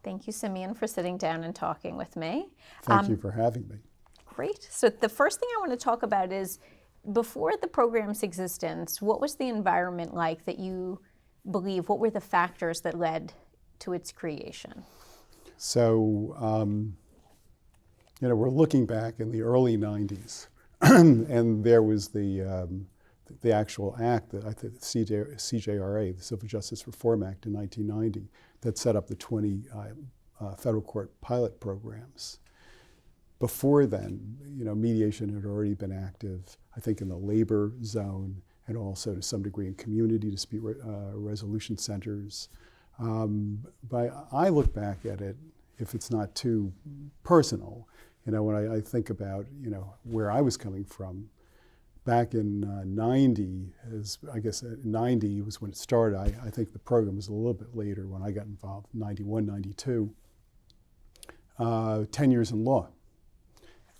Thank you, Simeon, for sitting down and talking with me. Thank you for having me. Great. So the first thing I want to talk about is, before the program's existence, what was the environment like that you believe, what were the factors that led to its creation? So, we're looking back in the early 90s, and there was the actual act, that I think CJRA, the Civil Justice Reform Act in 1990, that set up the 20 federal court pilot programs. Before then, mediation had already been active, I think, in the labor zone and also to some degree in community dispute resolution centers. But I look back at it, if it's not too personal, when I think about, where I was coming from. Back in 90, I guess 90 was when it started. I think the program was a little bit later when I got involved, 91, 92. 10 years in law.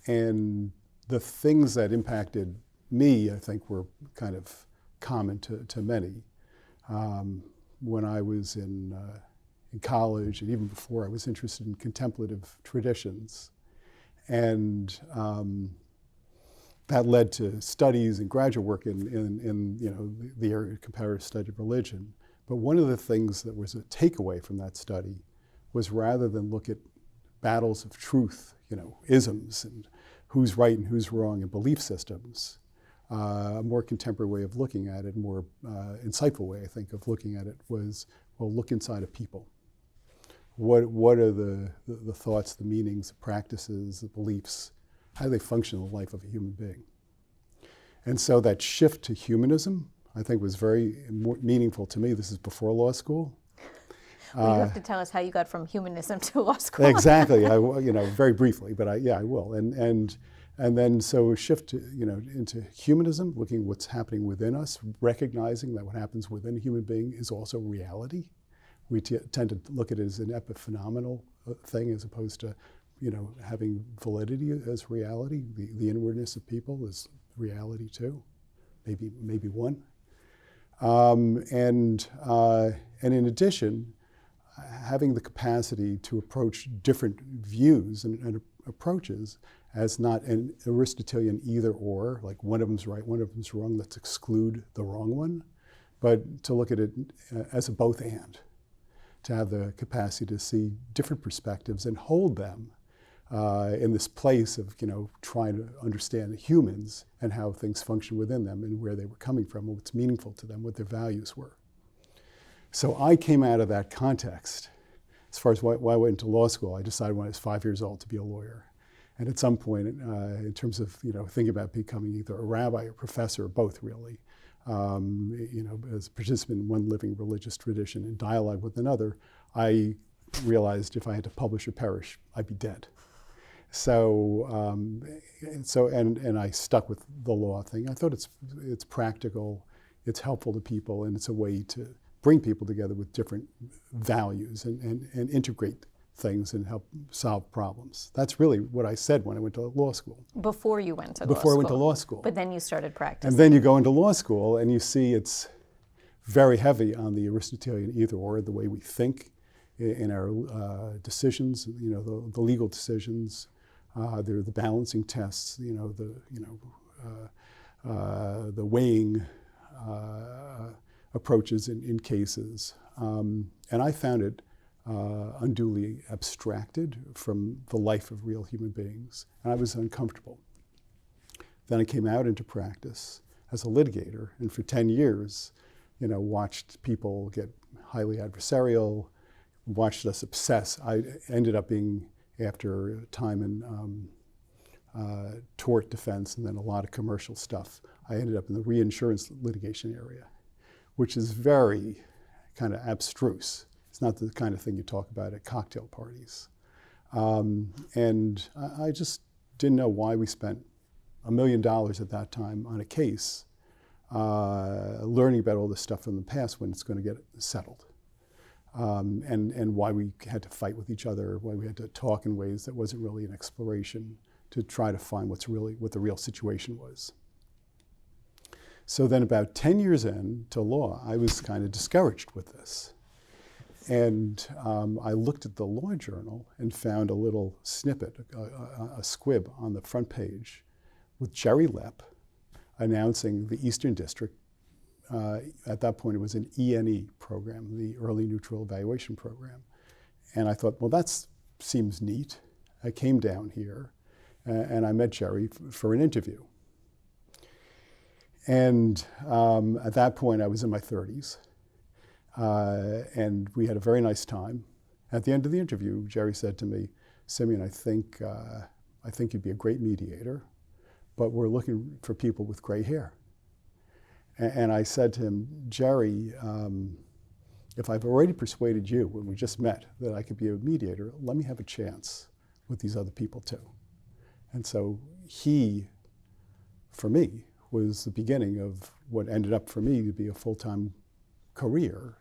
And the things that impacted me, I think, were kind of common to many. When I was in college, and even before, I was interested in contemplative traditions. And that led to studies and graduate work in the area of comparative study of religion. But one of the things that was a takeaway from that study was, rather than look at battles of truth, isms and who's right and who's wrong in belief systems, a more contemporary way of looking at it, more insightful way, I think, of looking at it was, well, look inside of people. What are the thoughts, the meanings, the practices, the beliefs? How do they function in the life of a human being? And so that shift to humanism, I think, was very meaningful to me. This is before law school. Well, you have to tell us how you got from humanism to law school. Exactly, very briefly, but I will. And then so a shift to, into humanism, looking at what's happening within us, recognizing that what happens within a human being is also reality. We tend to look at it as an epiphenomenal thing, as opposed to, having validity as reality. The inwardness of people is reality too, maybe one. And in addition, having the capacity to approach different views and approaches as not an Aristotelian either or, like one of them's right, one of them's wrong, let's exclude the wrong one, but to look at it as a both and, to have the capacity to see different perspectives and hold them in this place of, trying to understand humans and how things function within them and where they were coming from and what's meaningful to them, what their values were. So I came out of that context. As far as why I went into law school, I decided when I was 5 years old to be a lawyer. And at some point, in terms of thinking about becoming either a rabbi or professor, or both really, as a participant in one living religious tradition in dialogue with another, I realized if I had to publish or perish, I'd be dead. So I stuck with the law thing. I thought it's practical, it's helpful to people, and it's a way to bring people together with different values and integrate things and help solve problems. That's really what I said when I went to law school. Before you went to law school? Before I went to law school. But then you started practicing. And then you go into law school and you see it's very heavy on the Aristotelian either or, the way we think in our decisions, the legal decisions. There are the balancing tests, the weighing approaches in cases. And I found it unduly abstracted from the life of real human beings, and I was uncomfortable. Then I came out into practice as a litigator, and for 10 years, watched people get highly adversarial, watched us obsess. I ended up being, after time in tort defense and then a lot of commercial stuff, I ended up in the reinsurance litigation area, which is very kind of abstruse. It's not the kind of thing you talk about at cocktail parties. And I just didn't know why we spent $1 million at that time on a case, learning about all this stuff from the past when it's going to get settled. And why we had to fight with each other, why we had to talk in ways that wasn't really an exploration to try to find what the real situation was. So then about 10 years into law, I was kind of discouraged with this. And I looked at the law journal and found a little snippet, a squib on the front page with Jerry Lepp announcing the Eastern District. At that point, it was an ENE program, the Early Neutral Evaluation Program. And I thought, well, that seems neat. I came down here and I met Jerry for an interview. And at that point, I was in my 30s. And we had a very nice time. At the end of the interview, Jerry said to me, Simeon, I think you'd be a great mediator, but we're looking for people with gray hair. And I said to him, Jerry, if I've already persuaded you when we just met that I could be a mediator, let me have a chance with these other people too. And so he, for me, was the beginning of what ended up for me to be a full-time career,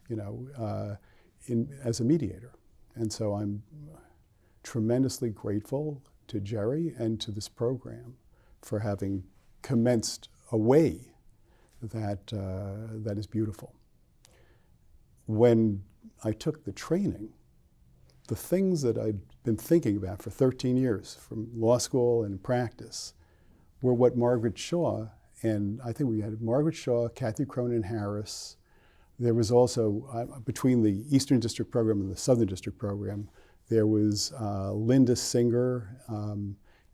as a mediator. And so I'm tremendously grateful to Jerry and to this program for having commenced a way that is beautiful. When I took the training, the things that I'd been thinking about for 13 years from law school and practice were what Margaret Shaw, and I think we had Margaret Shaw, Kathy Cronin Harris. There was also, between the Eastern District program and the Southern District program, there was Linda Singer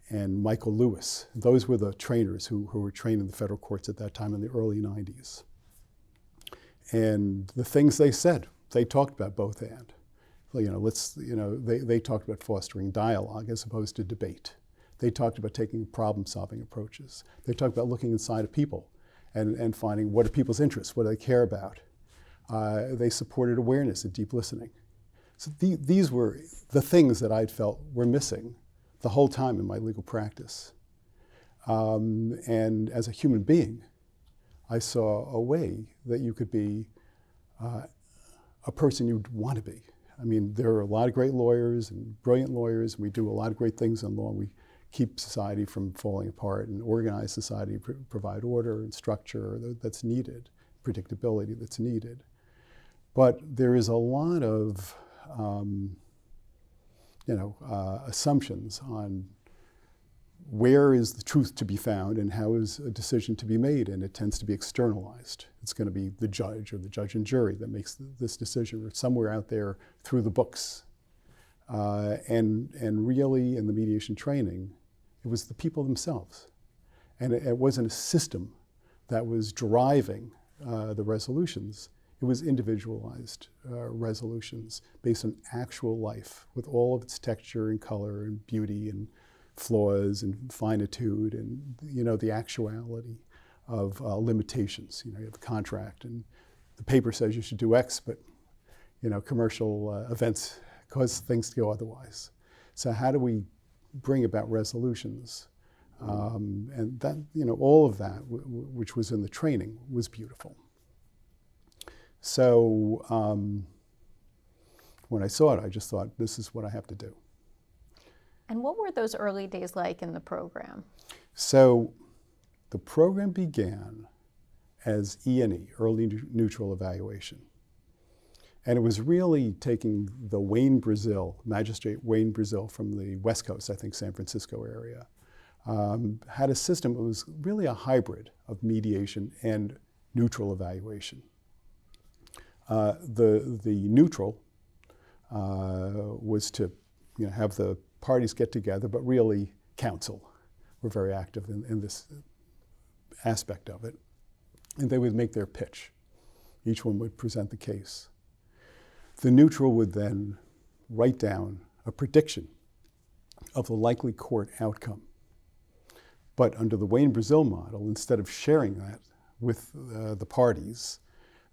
and Michael Lewis. Those were the trainers who were trained in the federal courts at that time in the early 90s. And the things they said, they talked about both and. They talked about fostering dialogue as opposed to debate. They talked about taking problem-solving approaches. They talked about looking inside of people and finding what are people's interests, what do they care about. They supported awareness and deep listening. So these were the things that I'd felt were missing the whole time in my legal practice. And as a human being, I saw a way that you could be a person you'd want to be. I mean, there are a lot of great lawyers and brilliant lawyers, and we do a lot of great things in law. We keep society from falling apart and organize society, provide order and structure that's needed, predictability that's needed. But there is a lot of assumptions on where is the truth to be found and how is a decision to be made, and it tends to be externalized. It's going to be the judge or the judge and jury that makes this decision, or somewhere out there through the books. And really, in the mediation training, it was the people themselves. And it wasn't a system that was driving the resolutions. It was individualized resolutions based on actual life with all of its texture and color and beauty and flaws and finitude and, the actuality of limitations. You have a contract and the paper says you should do X, but, commercial events cause things to go otherwise. So how do we bring about resolutions? And that, all of that, which was in the training, was beautiful. So when I saw it, I just thought, this is what I have to do. And what were those early days like in the program? So the program began as ENE, Early Neutral Evaluation. And it was really taking the Magistrate Wayne Brazil from the West Coast, I think San Francisco area, had a system that was really a hybrid of mediation and neutral evaluation. The neutral was to have the parties get together, but really counsel were very active in this aspect of it. And they would make their pitch. Each one would present the case. The neutral would then write down a prediction of the likely court outcome. But under the Wayne Brazil model, instead of sharing that with the parties,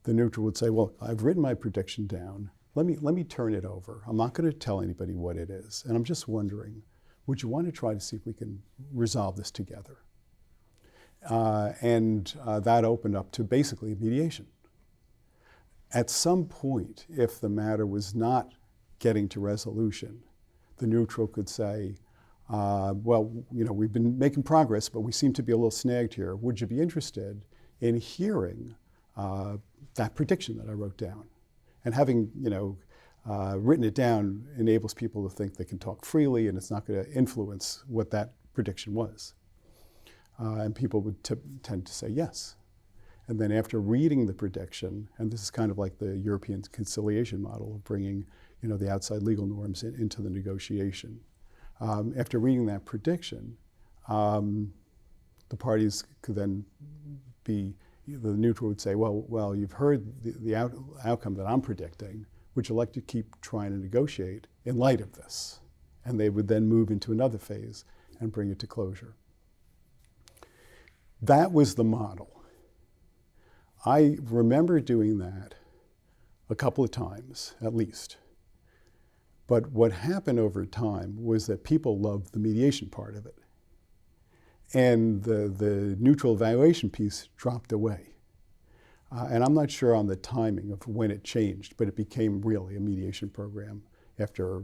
the neutral would say, well, I've written my prediction down. Let me turn it over. I'm not going to tell anybody what it is. And I'm just wondering, would you want to try to see if we can resolve this together? And that opened up to basically mediation. At some point, if the matter was not getting to resolution, the neutral could say, well, we've been making progress, but we seem to be a little snagged here. Would you be interested in hearing that prediction that I wrote down? And having, written it down enables people to think they can talk freely, and it's not going to influence what that prediction was. And people would tend to say yes. And then after reading the prediction, and this is kind of like the European conciliation model of bringing, the outside legal norms into the negotiation. After reading that prediction, the parties could then the neutral would say, well, you've heard the outcome that I'm predicting. Would you like to keep trying to negotiate in light of this? And they would then move into another phase and bring it to closure. That was the model. I remember doing that a couple of times, at least. But what happened over time was that people loved the mediation part of it. And the neutral evaluation piece dropped away. And I'm not sure on the timing of when it changed, but it became really a mediation program after,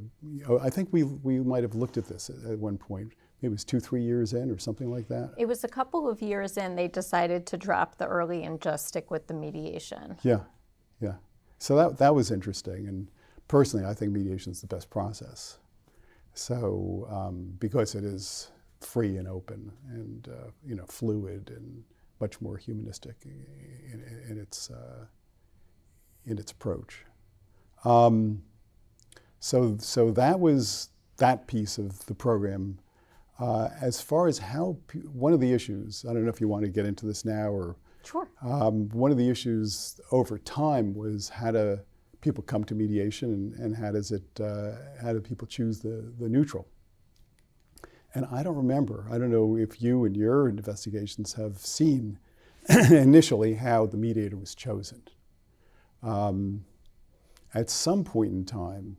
I think we might have looked at this at one point. Maybe it was 2-3 years in or something like that. It was a couple of years in, they decided to drop the early and just stick with the mediation. Yeah. So that was interesting. And personally, I think mediation is the best process. So because it is free and open and fluid and much more humanistic in its approach. So that was that piece of the program. As far as one of the issues, I don't know if you want to get into this now or. Sure. One of the issues over time was how do people come to mediation and how do people choose the neutral? And I don't know if you in your investigations have seen initially how the mediator was chosen. At some point in time,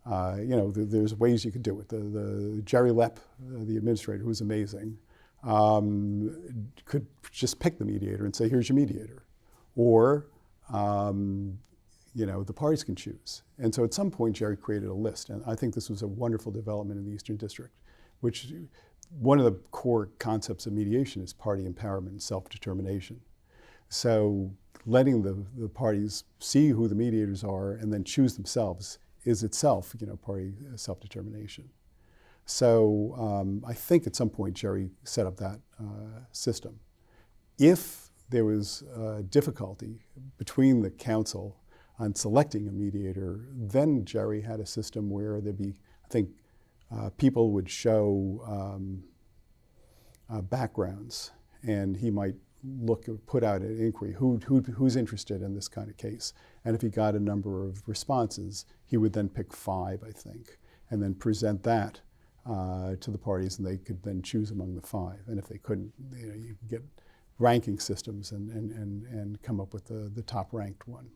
there's ways you could do it. The Jerry Lepp, the administrator, who was amazing, could just pick the mediator and say, here's your mediator. Or, the parties can choose. And so at some point, Jerry created a list. And I think this was a wonderful development in the Eastern District, which one of the core concepts of mediation is party empowerment and self-determination. So letting the parties see who the mediators are and then choose themselves is itself, party self-determination. So I think at some point Jerry set up that system. If there was difficulty between the council on selecting a mediator, then Jerry had a system where there'd be, I think, people would show backgrounds, and he might put out an inquiry, who's interested in this kind of case? And if he got a number of responses, he would then pick 5, I think, and then present that to the parties, and they could then choose among the 5. And if they couldn't, you could get ranking systems and come up with the top ranked one.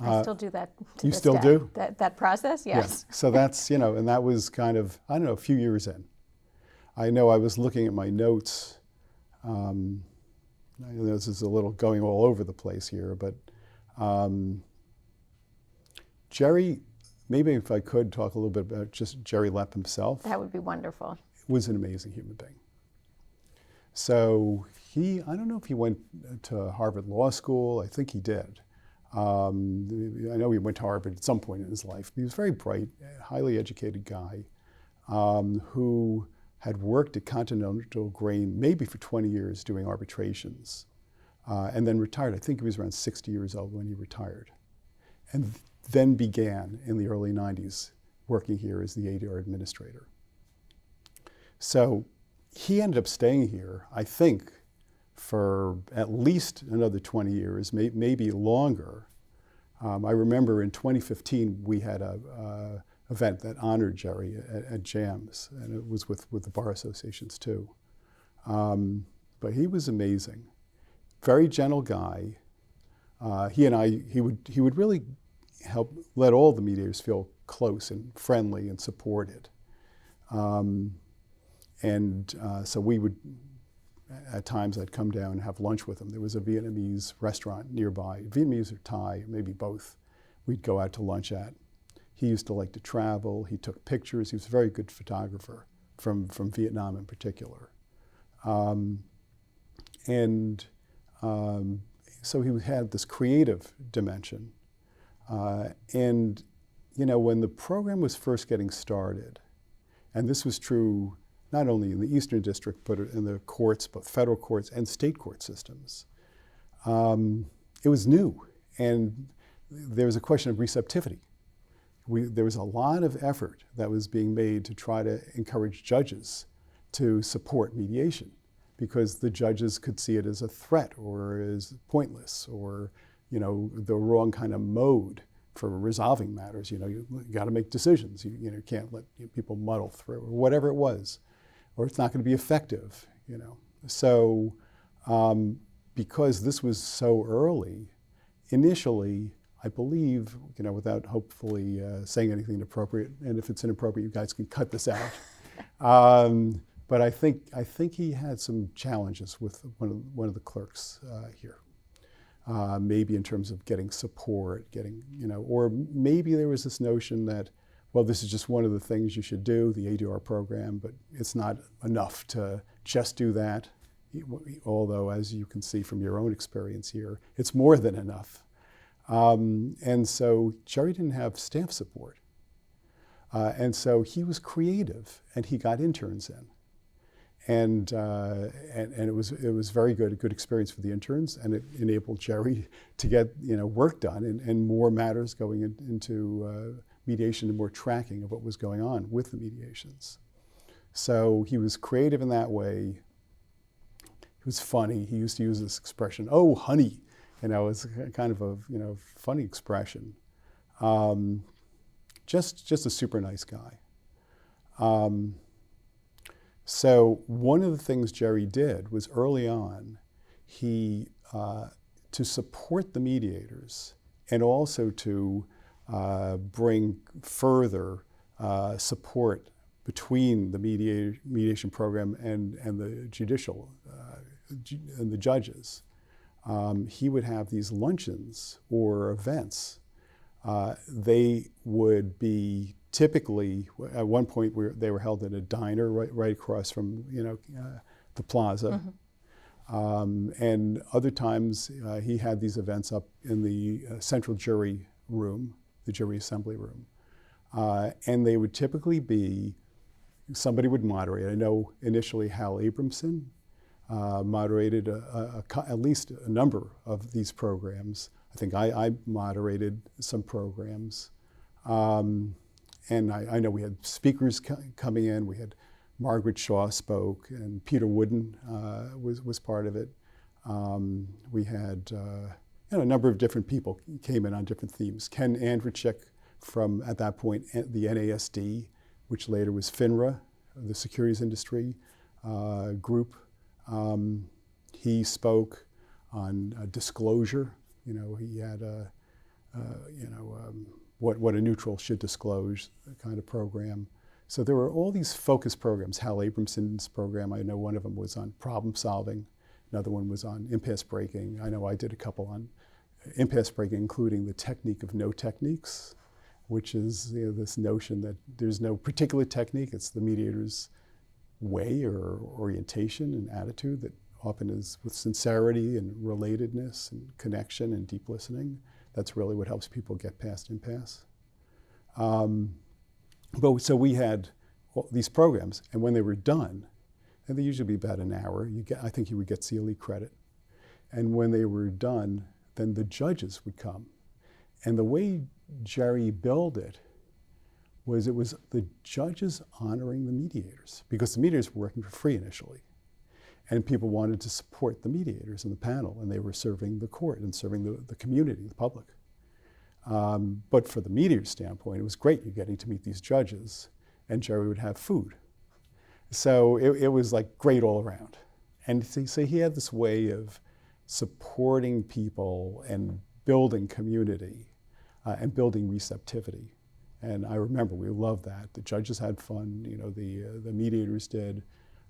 I still do that to You this still day. do? That process, yes. Yeah. So that's, and that was kind of, I don't know, a few years in. I know I was looking at my notes. This is a little going all over the place here, but Jerry, maybe if I could talk a little bit about just Jerry Lepp himself. That would be wonderful. Was an amazing human being. So I don't know if he went to Harvard Law School. I think he did. I know he went to Harvard at some point in his life. He was very bright, highly educated guy who had worked at Continental Grain maybe for 20 years doing arbitrations, and then retired. I think he was around 60 years old when he retired, and then began in the early 90s working here as the ADR administrator. So he ended up staying here, I think, for at least another 20 years, maybe longer. I remember in 2015 we had a event that honored Jerry at JAMS, and it was with the bar associations too. But he was amazing, very gentle guy. He would really help let all the mediators feel close and friendly and supported. So we would, at times I'd come down and have lunch with him. There was a Vietnamese restaurant nearby, Vietnamese or Thai, maybe both, we'd go out to lunch at. He used to like to travel. He took pictures. He was a very good photographer from Vietnam in particular. So he had this creative dimension. And when the program was first getting started, and this was true not only in the Eastern District, but in the courts, both federal courts and state court systems, it was new. And there was a question of receptivity. There was a lot of effort that was being made to try to encourage judges to support mediation, because the judges could see it as a threat or as pointless or the wrong kind of mode for resolving matters. You got to make decisions. You can't let people muddle through, or whatever it was, or it's not going to be effective. So because this was so early, initially, I believe, without hopefully saying anything inappropriate, and if it's inappropriate, you guys can cut this out. But I think he had some challenges with one of the clerks here. Maybe in terms of getting support, or maybe there was this notion that, well, this is just one of the things you should do, the ADR program, but it's not enough to just do that. Although, as you can see from your own experience here, it's more than enough. And so Jerry didn't have staff support. And so he was creative, and he got interns in. And it was very good, a good experience for the interns, and it enabled Jerry to get work done and more matters going into mediation and more tracking of what was going on with the mediations. So he was creative in that way. He was funny. He used to use this expression, "Oh, honey," it's kind of a funny expression. Just a super nice guy. So one of the things Jerry did was early on, he to support the mediators and also to bring further support between the mediation program and the judicial and the judges. He would have these luncheons or events. They would be typically, at one point, they were held in a diner right across from the plaza. Mm-hmm. And other times, he had these events up in the central jury room, the jury assembly room. And they would typically be, somebody would moderate. I know initially Hal Abramson moderated at least a number of these programs. I think I moderated some programs. And I know we had speakers coming in. We had Margaret Shaw spoke, and Peter Wooden was part of it. We had a number of different people came in on different themes. Ken Andrzejczyk from, at that point, the NASD, which later was FINRA, the securities industry group. He spoke on disclosure. He had what a neutral should disclose kind of program. So there were all these focus programs. Hal Abramson's program, I know one of them was on problem solving. Another one was on impasse breaking. I know I did a couple on impasse breaking, including the technique of no techniques, which is this notion that there's no particular technique. It's the mediator's way or orientation and attitude that often is with sincerity and relatedness and connection and deep listening. That's really what helps people get past impasse. So we had these programs, and when they were done, and they usually be about an hour, I think you would get CLE credit. And when they were done, then the judges would come. And the way Jerry billed it was the judges honoring the mediators, because the mediators were working for free initially. And people wanted to support the mediators in the panel, and they were serving the court and serving the community, the public. But for the mediator's standpoint, it was great. You're getting to meet these judges, and Jerry would have food. So it was like great all around. And so he had this way of supporting people and building community and building receptivity. And I remember we loved that. The judges had fun, the mediators did.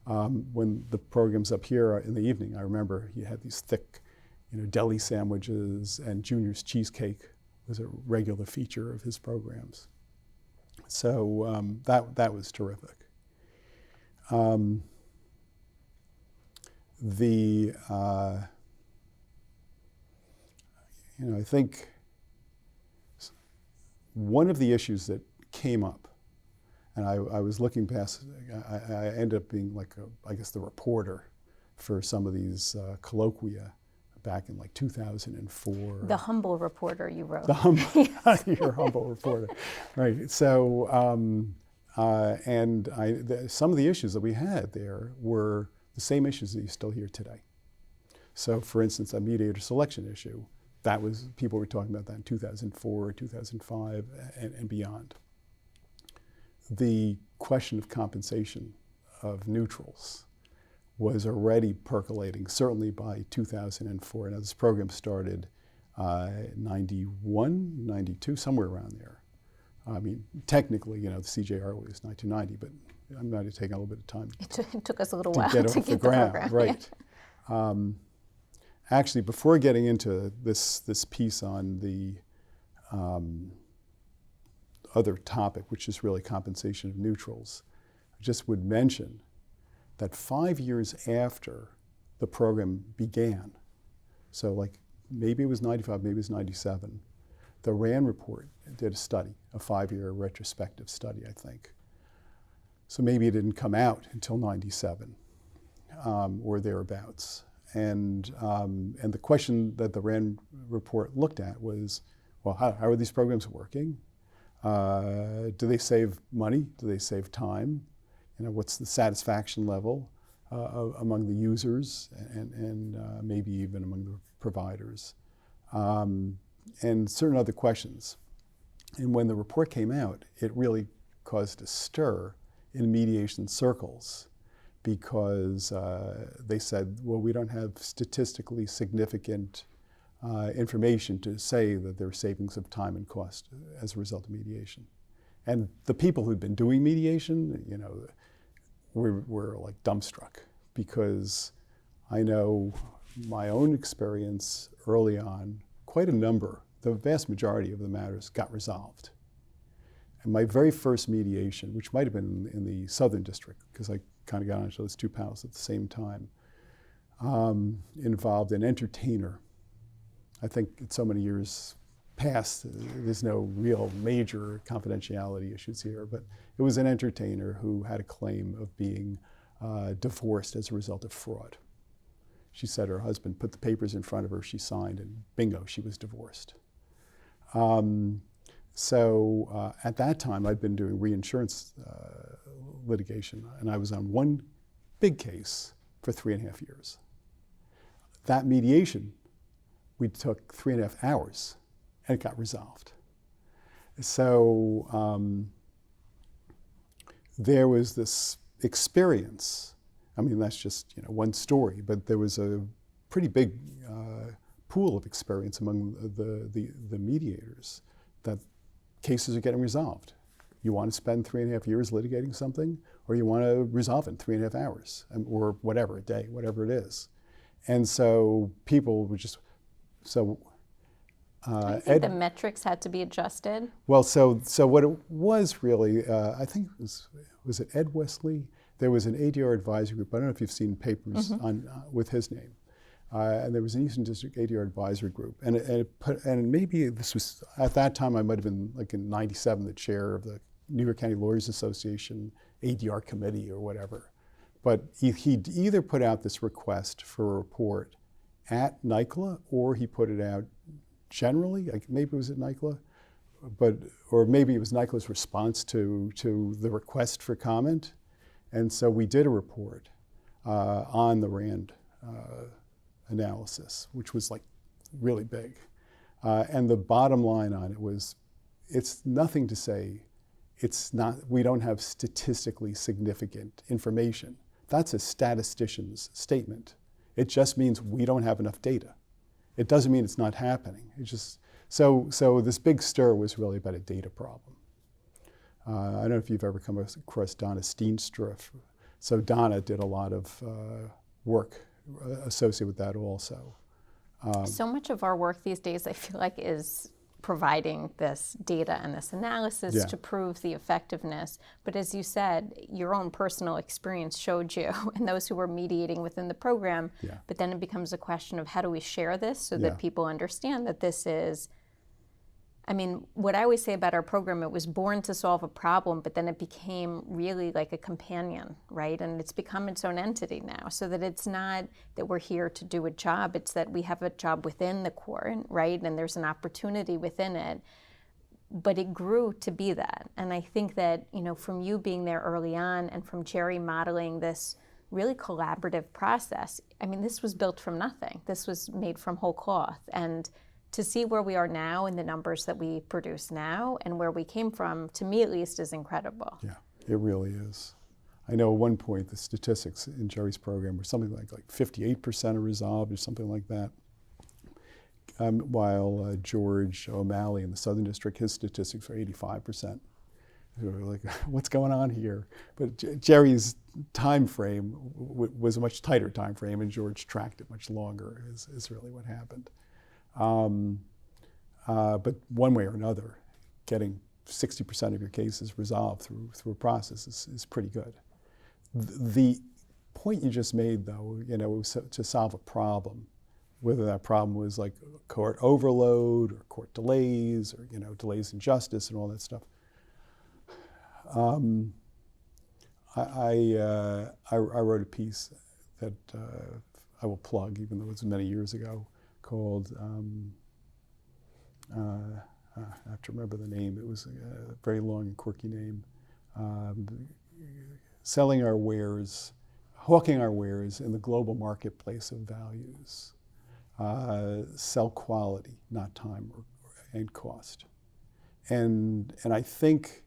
When the program's up here in the evening, I remember he had these thick, deli sandwiches, and Junior's cheesecake was a regular feature of his programs. So that was terrific. I think one of the issues that came up, and I was looking past, I ended up being like, I guess, the reporter for some of these colloquia back in like 2004. The humble reporter you wrote. The humble, your humble reporter, right? So, some of the issues that we had there were the same issues that you still hear today. So, for instance, a mediator selection issue, that was, people were talking about that in 2004, 2005, and beyond. The question of compensation of neutrals was already percolating, certainly by 2004. Now, this program started 91, 92, somewhere around there. I mean, technically, the CJR was 1990, but I might have taken a little bit of time. It took us a little while to get the ground, program. right? Yeah. Actually, before getting into this piece on the other topic, which is really compensation of neutrals, I just would mention that 5 years after the program began, so like maybe it was 95, maybe it was 97, the RAND report did a study, a 5-year retrospective study, I think. So maybe it didn't come out until 97 or thereabouts. And the question that the RAND report looked at was, well, how are these programs working? Do they save money? Do they save time? What's the satisfaction level among the users and maybe even among the providers? And certain other questions. And when the report came out, it really caused a stir in mediation circles because they said, well, we don't have statistically significant information to say that there are savings of time and cost as a result of mediation. And the people who'd been doing mediation, were like dumbstruck because I know my own experience early on, quite a number, the vast majority of the matters got resolved. And my very first mediation, which might have been in the Southern District, because I kind of got onto those two panels at the same time, involved an entertainer. I think in so many years past, there's no real major confidentiality issues here, but it was an entertainer who had a claim of being divorced as a result of fraud. She said her husband put the papers in front of her, she signed, and bingo, she was divorced. So at that time, I'd been doing reinsurance litigation, and I was on one big case for 3.5 years. That mediation, we took 3.5 hours, and it got resolved. So there was this experience. I mean, that's just one story, but there was a pretty big pool of experience among the mediators that cases are getting resolved. You want to spend 3.5 years litigating something, or you want to resolve it in 3.5 hours, or whatever, a day, whatever it is. And so people would just, I think the metrics had to be adjusted. Well, so what it was really, I think was it Ed Wesley? There was an ADR advisory group. I don't know if you've seen papers on with his name. And there was an Eastern District ADR advisory group. And maybe this was, at that time, I might have been like in 97, the chair of the New York County Lawyers Association ADR committee or whatever. But he'd either put out this request for a report at NYCLA, or he put it out generally, like maybe it was at NYCLA, or maybe it was NYCLA's response to the request for comment. And so we did a report on the RAND analysis, which was like really big. And the bottom line on it was, it's nothing to say, we don't have statistically significant information. That's a statistician's statement. It just means we don't have enough data. It doesn't mean it's not happening. It just, so this big stir was really about a data problem. I don't know if you've ever come across Donna Steenstra. So Donna did a lot of work associated with that also. So much of our work these days, I feel like, is providing this data and this analysis to prove the effectiveness. But as you said, your own personal experience showed you, and those who were mediating within the program, but then it becomes a question of how do we share this so that people understand that this is I mean, what I always say about our program, it was born to solve a problem, but then it became really like a companion, right? And it's become its own entity now, so that it's not that we're here to do a job, it's that we have a job within the court, right? And there's an opportunity within it. But it grew to be that. And I think that, from you being there early on and from Jerry modeling this really collaborative process, I mean, this was built from nothing. This was made from whole cloth. And to see where we are now and the numbers that we produce now and where we came from, to me at least, is incredible. Yeah, it really is. I know at one point the statistics in Jerry's program were something like 58% are resolved or something like that. While George O'Malley in the Southern District, his statistics were 85%. We were like, what's going on here? But Jerry's time frame was a much tighter time frame, and George tracked it much longer, is really what happened. But one way or another, getting 60% of your cases resolved through a process is pretty good. The point you just made, though, it was to solve a problem, whether that problem was like court overload or court delays or delays in justice and all that stuff. I wrote a piece that I will plug, even though it was many years ago, called, I have to remember the name, it was a very long and quirky name, selling our wares, hawking our wares in the global marketplace of values. Sell quality, not time and cost. And I think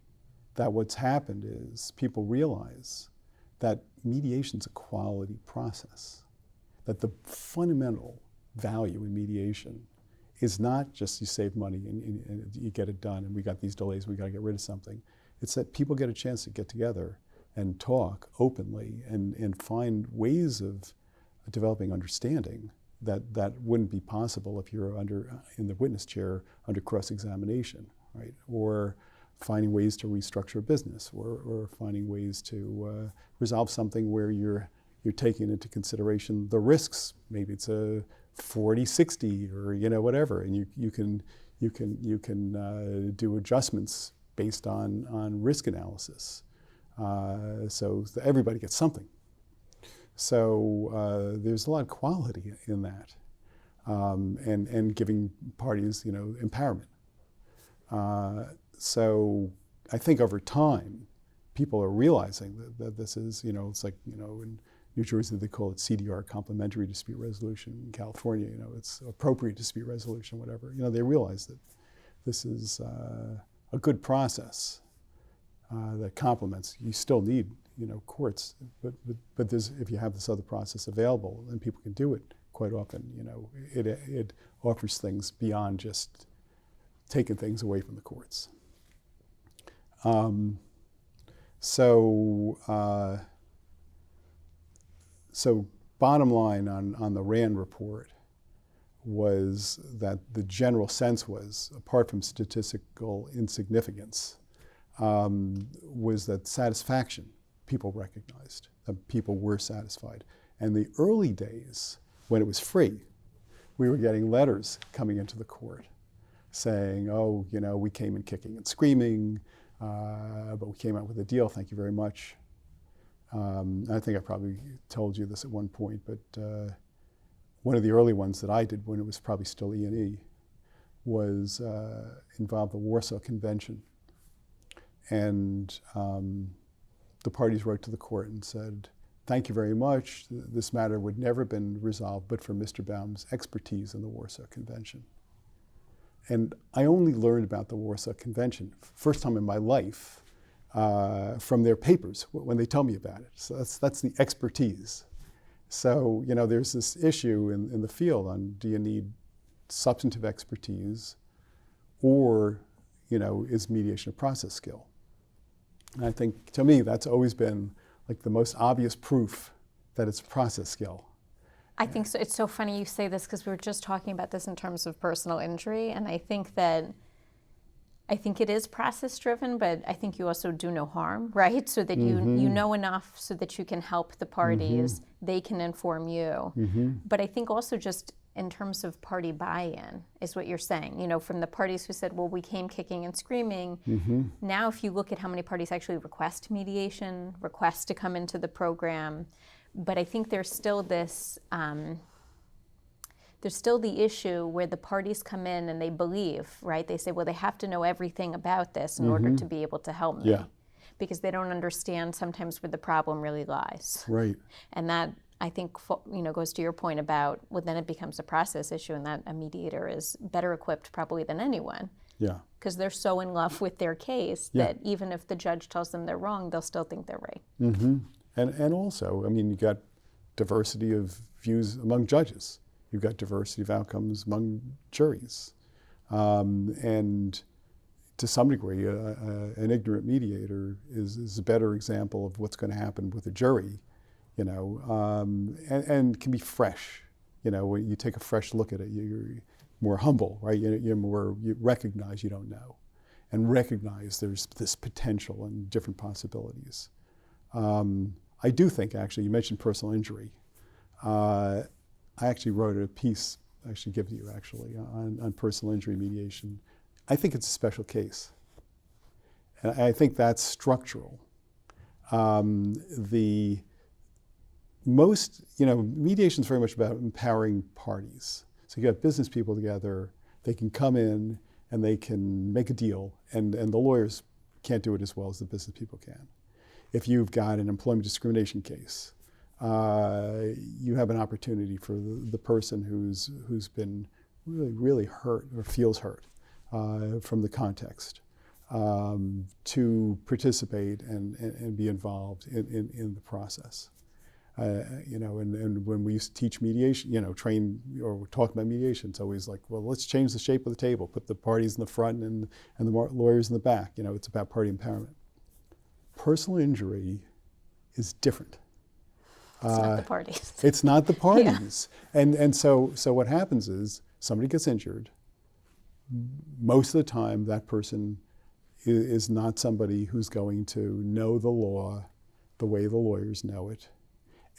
that what's happened is people realize that mediation's a quality process, that the fundamental value in mediation is not just you save money and you get it done and we got these delays, we got to get rid of something. It's that people get a chance to get together and talk openly and find ways of developing understanding that wouldn't be possible if you're in the witness chair under cross-examination, right? Or finding ways to restructure a business, or finding ways to resolve something where you're taking into consideration the risks. Maybe it's a 40-60 or whatever, and you can do adjustments based on risk analysis, so that everybody gets something. So there's a lot of quality in that, and giving parties empowerment. So I think over time, people are realizing that this is, it's like, in New Jersey they call it CDR, complementary dispute resolution. In California, it's appropriate dispute resolution, whatever. They realize that this is a good process that complements. You still need, courts, but there's, if you have this other process available, then people can do it quite often. It offers things beyond just taking things away from the courts. So bottom line on the RAND report was that the general sense was, apart from statistical insignificance, was that satisfaction, people recognized that people were satisfied. And the early days, when it was free, we were getting letters coming into the court saying, oh, we came in kicking and screaming, but we came out with a deal, thank you very much. I think I probably told you this at one point, but one of the early ones that I did when it was probably still EDNY was involved the Warsaw Convention. And the parties wrote to the court and said, thank you very much, this matter would never have been resolved but for Mr. Baum's expertise in the Warsaw Convention. And I only learned about the Warsaw Convention, first time in my life, from their papers when they tell me about it. So that's the expertise. So, there's this issue in the field on, do you need substantive expertise, or, is mediation a process skill? And I think, to me, that's always been like the most obvious proof that it's a process skill. I think so. It's so funny you say this, because we were just talking about this in terms of personal injury, and I think I think it is process driven, but I think you also do no harm, right? So that you know enough so that you can help the parties, they can inform you. But I think also just in terms of party buy-in is what you're saying. You know, from the parties who said, well, we came kicking and screaming. Now if you look at how many parties actually request mediation, request to come into the program, but I think there's still this, there's still the issue where the parties come in and they believe, right? They say, well, they have to know everything about this in order to be able to help me. Yeah. Because they don't understand sometimes where the problem really lies. Right. And that, I think, you know, goes to your point about, well, then it becomes a process issue, and that a mediator is better equipped probably than anyone. Yeah. Because they're so in love with their case that even if the judge tells them they're wrong, they'll still think they're right. And also, I mean, you got diversity of views among judges. You've got diversity of outcomes among juries. And to some degree, an ignorant mediator is a better example of what's going to happen with a jury, you know, and can be fresh. You know, when you take a fresh look at it, you're more humble, right? You recognize you don't know, and recognize there's this potential and different possibilities. I do think, actually, you mentioned personal injury. I actually wrote a piece, I should give to you actually, on personal injury mediation. I think it's a special case. And I think that's structural. The most, you know, mediation is very much about empowering parties. So you got business people together, they can come in and they can make a deal, and the lawyers can't do it as well as the business people can. If you've got an employment discrimination case, you have an opportunity for the person who's been really hurt or feels hurt from the context to participate and be involved in the process. You know, and when we used to teach mediation, you know, train or talk about mediation, it's always like, well, let's change the shape of the table, put the parties in the front and the lawyers in the back. You know, it's about party empowerment. Personal injury is different. It's not the parties. It's not the parties. And so what happens is somebody gets injured. Most of the time, that person is not somebody who's going to know the law the way the lawyers know it.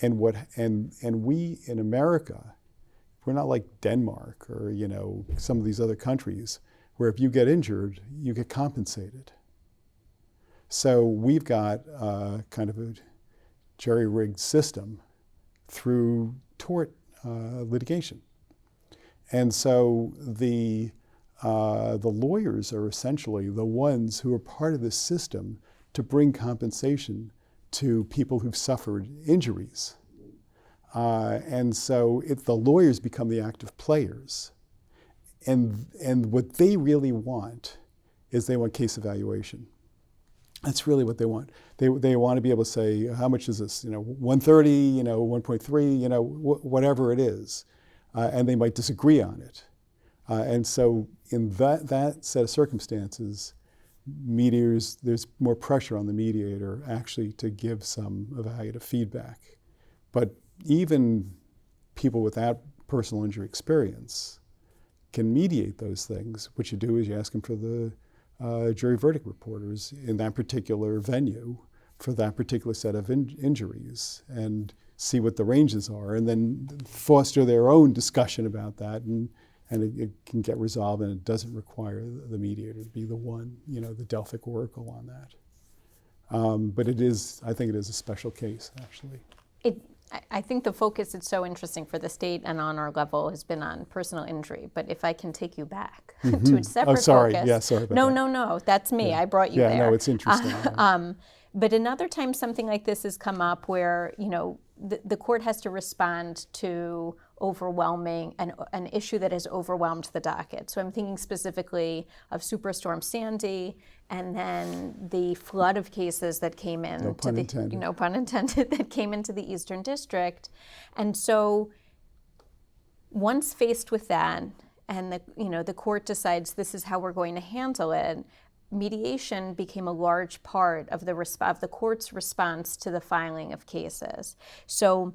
And we in America, we're not like Denmark or, you know, some of these other countries where if you get injured, you get compensated. So we've got kind of a jerry-rigged system through tort litigation. And so the lawyers are essentially the ones who are part of this system to bring compensation to people who've suffered injuries. And so the lawyers become the active players. And what they really want is they want case evaluation. That's really what they want. They want to be able to say, how much is this? You know, 130, you know, 1.3, you know, whatever it is. And they might disagree on it. And so in that set of circumstances, mediators, there's more pressure on the mediator actually to give some evaluative feedback. But even people without personal injury experience can mediate those things. What you do is you ask them for the jury verdict reporters in that particular venue for that particular set of injuries and see what the ranges are, and then foster their own discussion about that, and it can get resolved, and it doesn't require the mediator to be the one, you know, the Delphic oracle on that. But I think it is a special case, actually. I think the focus is so interesting for the state and on our level has been on personal injury. But if I can take you back to a separate focus. Yeah, sorry about that. No, that's me. I brought you there. Yeah, no, it's interesting. But another time something like this has come up where, you know, the court has to respond to an issue that has overwhelmed the docket. So I'm thinking specifically of Superstorm Sandy and then the flood of cases that came in no pun intended, that came into the Eastern District. And so once faced with that, and the court decides this is how we're going to handle it, mediation became a large part of the court's response to the filing of cases. So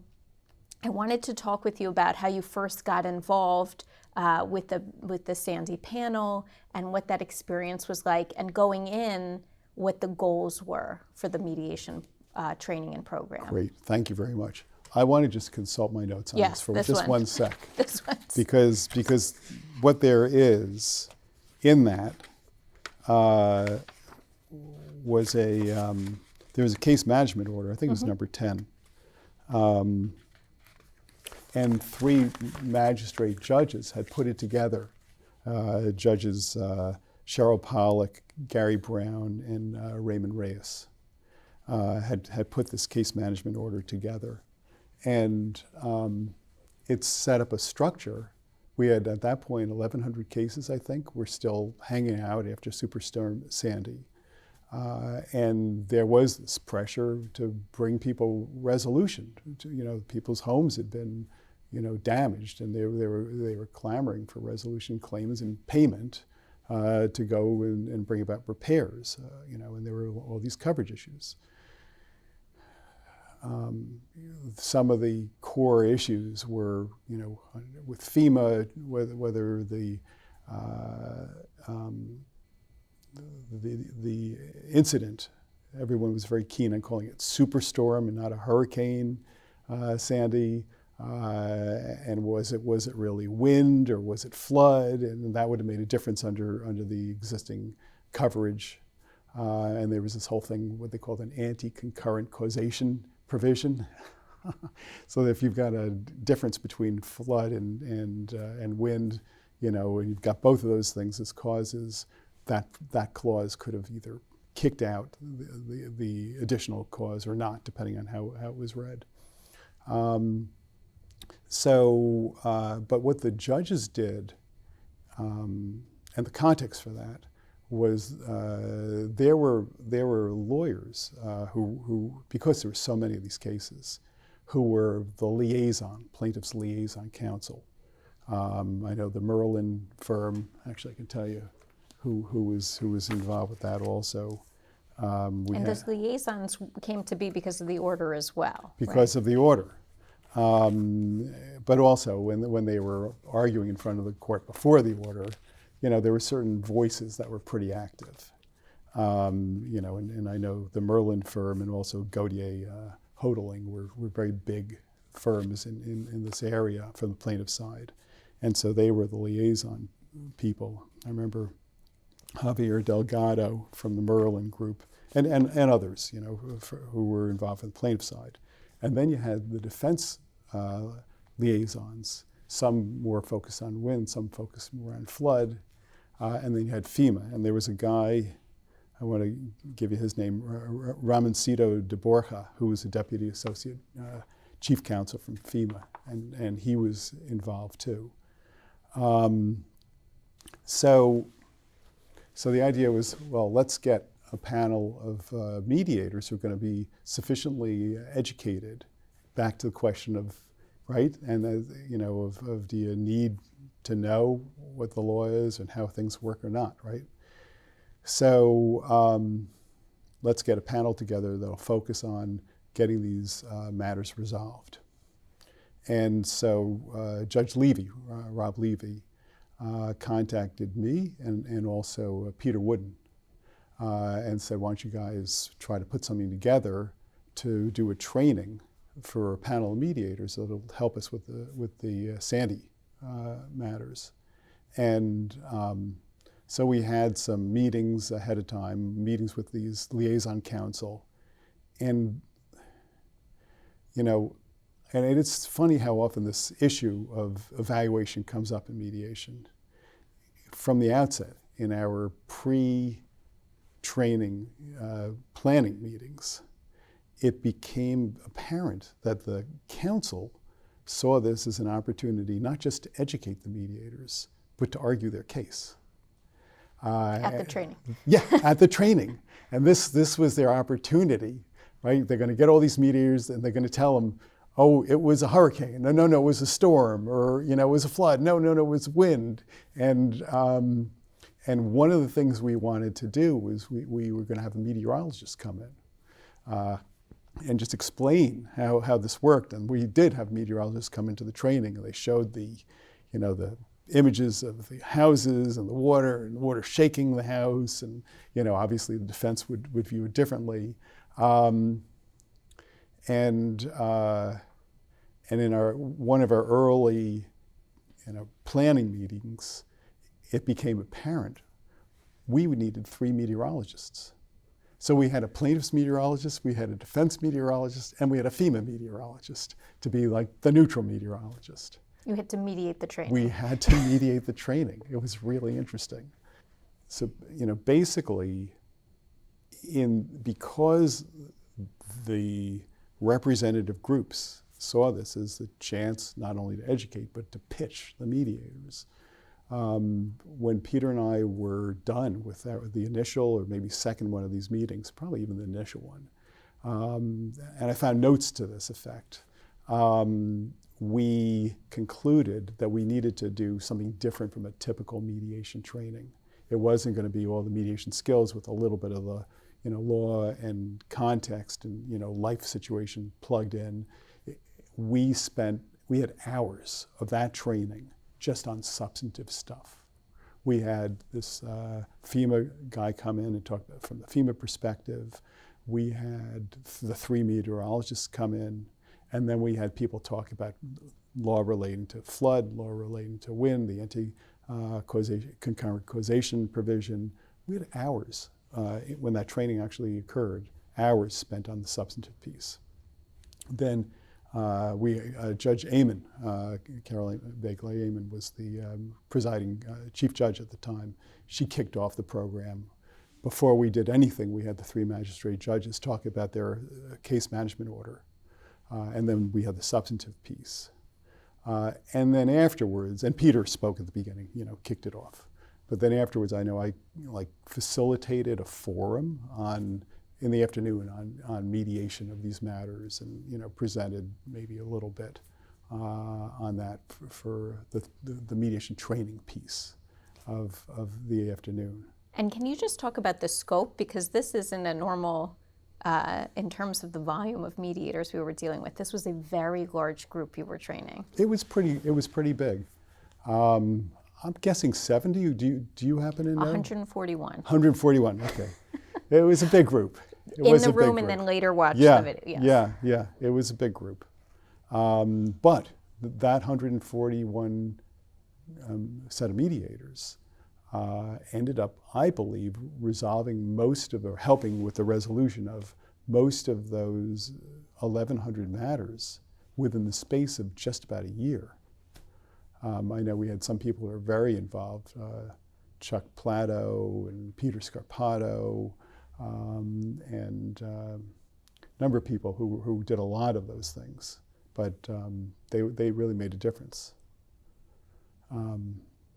I wanted to talk with you about how you first got involved with the Sandy panel, and what that experience was like, and going in, what the goals were for the mediation training and program. Great, thank you very much. I want to just consult my notes on this for just one sec. This one. Because what there is in that was there was a case management order, I think it was number 10. And 3 magistrate judges had put it together. Judges Cheryl Pollack, Gary Brown, and Raymond Reyes had put this case management order together. And it set up a structure. We had, at that point, 1,100 cases, I think, were still hanging out after Superstorm Sandy. And there was this pressure to bring people resolution. People's homes had been, damaged, and they were clamoring for resolution claims and payment to go and bring about repairs. And there were all these coverage issues. Some of the core issues were, with FEMA, whether the incident, everyone was very keen on calling it superstorm and not a hurricane, Sandy. And was it really wind or was it flood? And that would have made a difference under the existing coverage. And there was this whole thing, what they called an anti-concurrent causation provision. So that if you've got a difference between flood and wind, and you've got both of those things as causes, that clause could have either kicked out the additional cause or not, depending on how it was read. But what the judges did, and the context for that, was there were lawyers who, because there were so many of these cases, who were the plaintiff's liaison counsel. I know the Merlin firm, actually I can tell you who was involved with that also. And those liaisons came to be because of the order as well. Because of the order. But also when they were arguing in front of the court before the order, there were certain voices that were pretty active. And I know the Merlin firm and also Gautier Hoteling were very big firms in this area from the plaintiff's side. And so they were the liaison people. I remember Javier Delgado from the Merlin group and others, who were involved in the plaintiff's side. And then you had the defense liaisons, some more focused on wind, some focused more on flood. And then you had FEMA, and there was a guy, I want to give you his name, Ramencito de Borja, who was a deputy associate chief counsel from FEMA, and he was involved too. So the idea was, well, let's get a panel of mediators who are going to be sufficiently educated, back to the question of, right, and of do you need to know what the law is and how things work or not, right? So let's get a panel together that'll focus on getting these matters resolved. And so Judge Levy, Rob Levy, contacted me and also Peter Wooden and said, why don't you guys try to put something together to do a training for a panel of mediators that'll help us with the Sandy matters. And so we had some meetings ahead of time, meetings with these liaison counsel. And, and it's funny how often this issue of evaluation comes up in mediation. From the outset, in our pre-training planning meetings, it became apparent that the counsel saw this as an opportunity not just to educate the mediators, but to argue their case. At the training. Yeah, at the training. And this was their opportunity, right? They're going to get all these mediators and they're going to tell them, oh, it was a hurricane. No, it was a storm. Or, it was a flood. No, it was wind. And one of the things we wanted to do was we were going to have a meteorologist come in and just explain how this worked. And we did have meteorologists come into the training, and they showed the images of the houses and the water shaking the house, and obviously the defense would view it differently. And in one of our early planning meetings, it became apparent we needed 3 meteorologists. So we had a plaintiff's meteorologist, we had a defense meteorologist, and we had a FEMA meteorologist to be like the neutral meteorologist. You had to mediate the training. We had to mediate the training. It was really interesting. So, basically, because the representative groups saw this as the chance not only to educate, but to pitch the mediators. When Peter and I were done with the initial or maybe second one of these meetings, probably even the initial one, and I found notes to this effect, we concluded that we needed to do something different from a typical mediation training. It wasn't going to be all the mediation skills with a little bit of the law and context and life situation plugged in. We had hours of that training just on substantive stuff. We had this FEMA guy come in and talk about from the FEMA perspective. We had the 3 meteorologists come in, and then we had people talk about law relating to flood, law relating to wind, the concurrent causation provision. We had hours when that training actually occurred, hours spent on the substantive piece. Then Judge Amon, Caroline Bagley Amon was the presiding chief judge at the time. She kicked off the program. Before we did anything, we had the 3 magistrate judges talk about their case management order. And then we had the substantive piece. And then afterwards, and Peter spoke at the beginning, kicked it off. But then afterwards, I know I facilitated a forum in the afternoon on mediation of these matters, and presented maybe a little bit on that for the mediation training piece of the afternoon. And can you just talk about the scope, because this isn't a normal, in terms of the volume of mediators we were dealing with. This was a very large group you were training. It was pretty big. I'm guessing 70. Do you happen to know? 141. 141. Okay. It was a big group. In the room, and then later watched the video. Yes. Yeah. It was a big group. But that 141 set of mediators ended up, I believe, resolving helping with the resolution of most of those 1,100 matters within the space of just about a year. I know we had some people who are very involved, Chuck Plato and Peter Scarpato, and a number of people who did a lot of those things, but they really made a difference.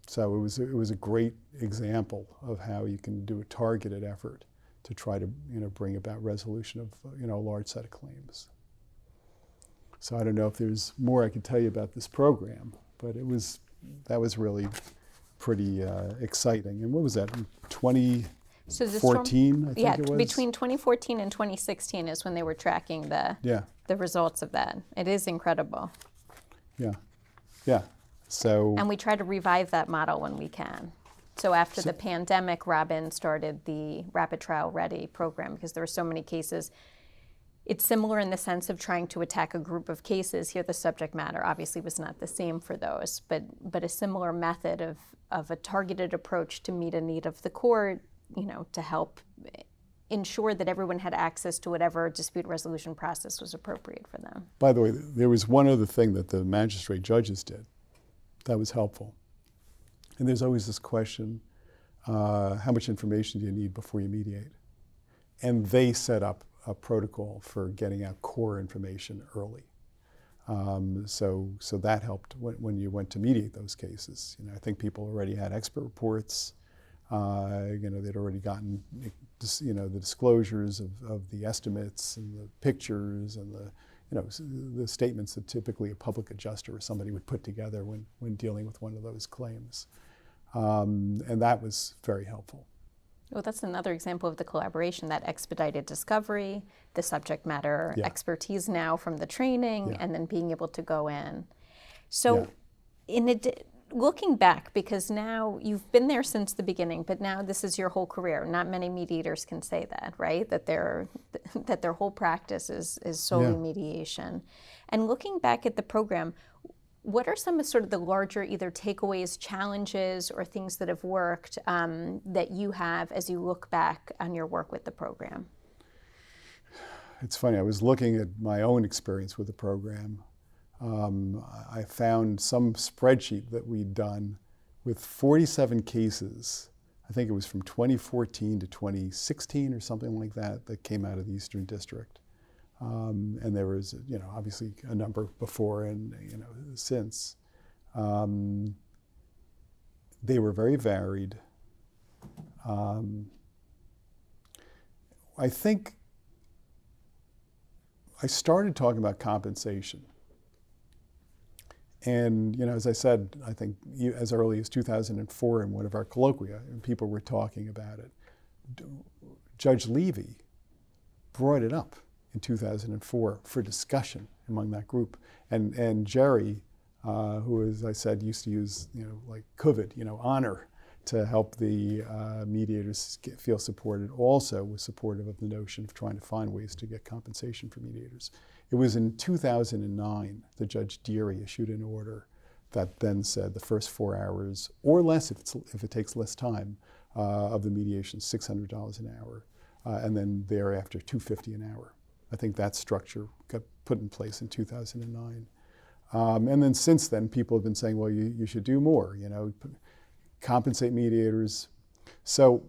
So it was a great example of how you can do a targeted effort to try to bring about resolution of a large set of claims. So I don't know if there's more I could tell you about this program, but that was really pretty exciting. And what was that? 2014, I think it was. Between 2014 and 2016 is when they were tracking the results of that. It is incredible. Yeah. So. And we try to revive that model when we can. So after the pandemic, Robin started the Rapid Trial Ready program because there were so many cases. It's similar in the sense of trying to attack a group of cases. Here, the subject matter obviously was not the same for those, but a similar method of a targeted approach to meet a need of the court, to help ensure that everyone had access to whatever dispute resolution process was appropriate for them. By the way, there was one other thing that the magistrate judges did that was helpful. And there's always this question, how much information do you need before you mediate? And they set up a protocol for getting out core information early. So that helped when you went to mediate those cases. I think people already had expert reports. They'd already gotten the disclosures of the estimates and the pictures and the statements that typically a public adjuster or somebody would put together when dealing with one of those claims. And that was very helpful. Well, that's another example of the collaboration, that expedited discovery, the subject matter expertise now from the training, and then being able to go in. So looking back, because now you've been there since the beginning, but now this is your whole career. Not many mediators can say that, right? That their whole practice is solely mediation. And looking back at the program, what are some of sort of the larger either takeaways, challenges, or things that have worked that you have as you look back on your work with the program? It's funny, I was looking at my own experience with the program. I found some spreadsheet that we'd done with 47 cases. I think it was from 2014 to 2016 or something like that, that came out of the Eastern District. And there was, obviously a number before and, since. They were very varied. I think I started talking about compensation. And, as I said, I think as early as 2004 in one of our colloquia, and people were talking about it, Judge Levy brought it up in 2004 for discussion among that group. And Jerry, who, as I said, used to use, like COVID, honor to help the mediators feel supported, also was supportive of the notion of trying to find ways to get compensation for mediators. It was in 2009 that Judge Deary issued an order that then said the first 4 hours, or less if it takes less time, of the mediation, $600 an hour, and then thereafter $250 an hour. I think that structure got put in place in 2009. And then since then, people have been saying, well, you should do more, compensate mediators. So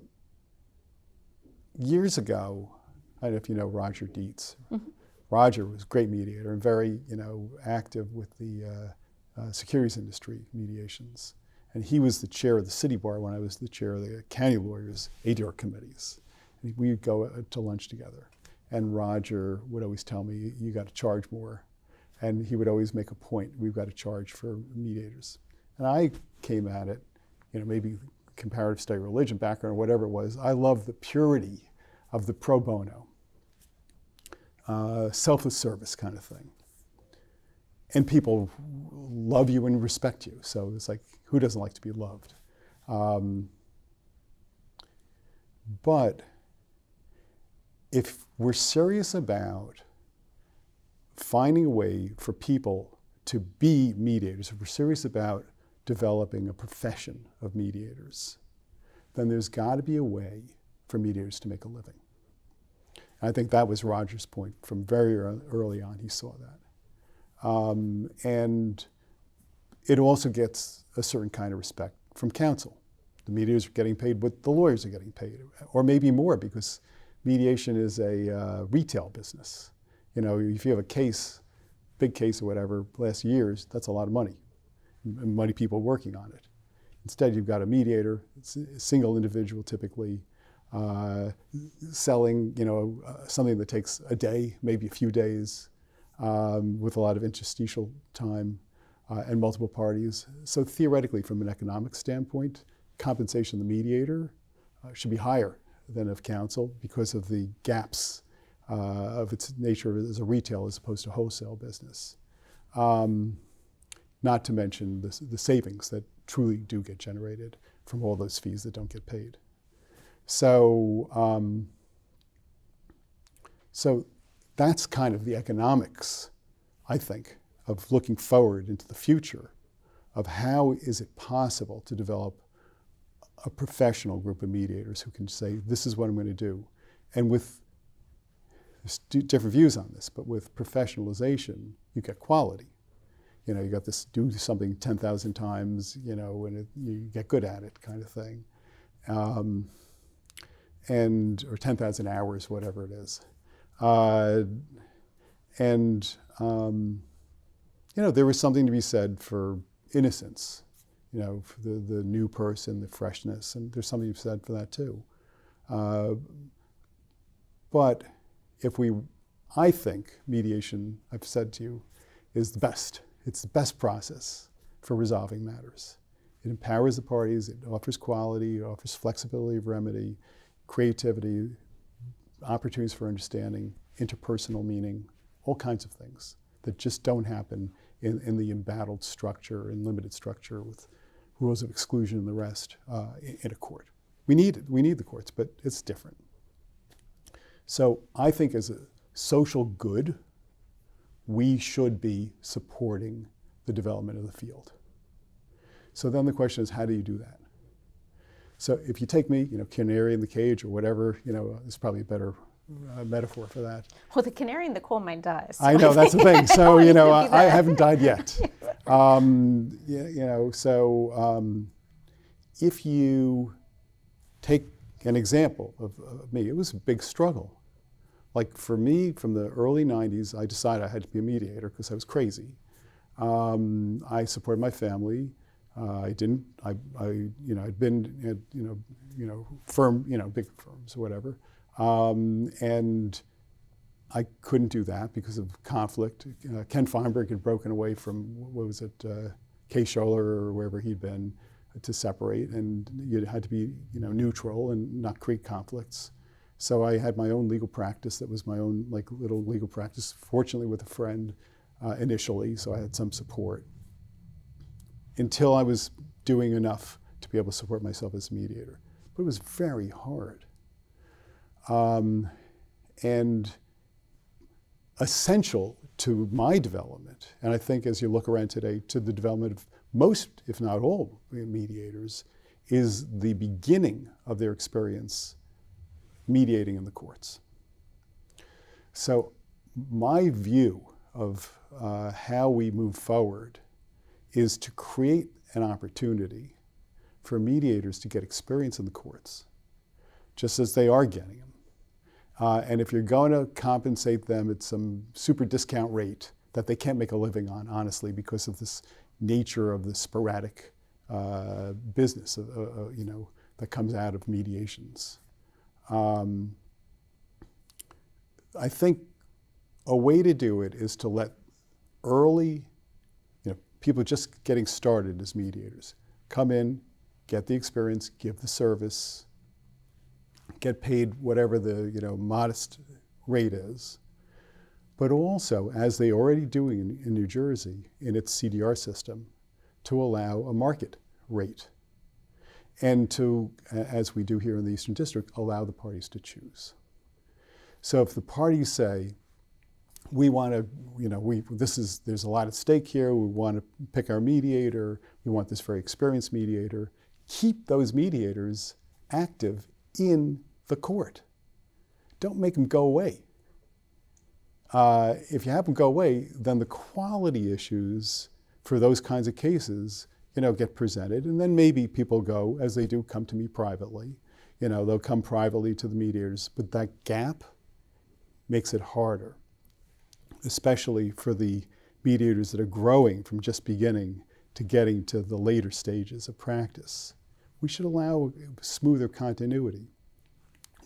years ago, I don't know if you know Roger Dietz. Mm-hmm. Roger was a great mediator and very, active with the securities industry mediations. And he was the chair of the city bar when I was the chair of the county lawyers' ADR committees. And we'd go to lunch together. And Roger would always tell me, you got to charge more. And he would always make a point, we've got to charge for mediators. And I came at it, maybe comparative state religion background or whatever it was. I love the purity of the pro bono, selfless service kind of thing. And people love you and respect you. So it's like, who doesn't like to be loved? But if we're serious about finding a way for people to be mediators, if we're serious about developing a profession of mediators, then there's got to be a way for mediators to make a living. And I think that was Roger's point from very early on. He saw that. And it also gets a certain kind of respect from counsel. The mediators are getting paid what the lawyers are getting paid, or maybe more, because mediation is a retail business. If you have a case, big case or whatever, last years, that's a lot of money. Money people working on it. Instead, you've got a mediator, it's a single individual typically, selling something that takes a day, maybe a few days, with a lot of interstitial time and multiple parties. So theoretically, from an economic standpoint, compensation of the mediator should be higher than of counsel because of the gaps of its nature as a retail as opposed to wholesale business. Not to mention the savings that truly do get generated from all those fees that don't get paid. So that's kind of the economics, I think, of looking forward into the future of how is it possible to develop a professional group of mediators who can say, this is what I'm going to do. And with, there's different views on this, but with professionalization, you get quality. You got this, do something 10,000 times, and you get good at it kind of thing. Or 10,000 hours, whatever it is. There was something to be said for innocence, for the new person, the freshness, and there's something to be said for that too. But I think mediation, I've said to you, is the best. It's the best process for resolving matters. It empowers the parties, it offers quality, it offers flexibility of remedy, creativity, opportunities for understanding, interpersonal meaning, all kinds of things that just don't happen in the embattled structure and limited structure with rules of exclusion and the rest in a court. We need the courts, but it's different. So I think as a social good, we should be supporting the development of the field. So then the question is, how do you do that? So if you take me, canary in the cage or whatever, there's probably a better metaphor for that. Well, the canary in the coal mine dies. I know, that's the thing. So, I haven't died yet. If you take an example of me, it was a big struggle. Like for me, from the early 90s, I decided I had to be a mediator because I was crazy. I supported my family. I'd been at, big firms or whatever. And I couldn't do that because of conflict. Ken Feinberg had broken away from, Kay Scholler or wherever he'd been to separate, and you had to be, neutral and not create conflicts. So I had my own legal practice that was my own little legal practice, fortunately with a friend initially, so I had some support. Until I was doing enough to be able to support myself as a mediator. But it was very hard. And essential to my development, and I think as you look around today, to the development of most, if not all, mediators, is the beginning of their experience mediating in the courts. So my view of how we move forward is to create an opportunity for mediators to get experience in the courts, just as they are getting them. And if you're going to compensate them at some super discount rate that they can't make a living on, honestly, because of this nature of the sporadic business, that comes out of mediations. I think a way to do it is to let early, people just getting started as mediators come in, get the experience, give the service, get paid whatever the modest rate is, but also, as they already doing in New Jersey in its CDR system, to allow a market rate, and to, as we do here in the Eastern District, allow the parties to choose. So if the parties say, we want to, there's a lot at stake here, we want to pick our mediator, we want this very experienced mediator, keep those mediators active in the court. Don't make them go away. If you have them go away, then the quality issues for those kinds of cases, get presented, and then maybe people go, as they do, come to me privately. They'll come privately to the mediators, but that gap makes it harder, especially for the mediators that are growing from just beginning to getting to the later stages of practice. We should allow smoother continuity.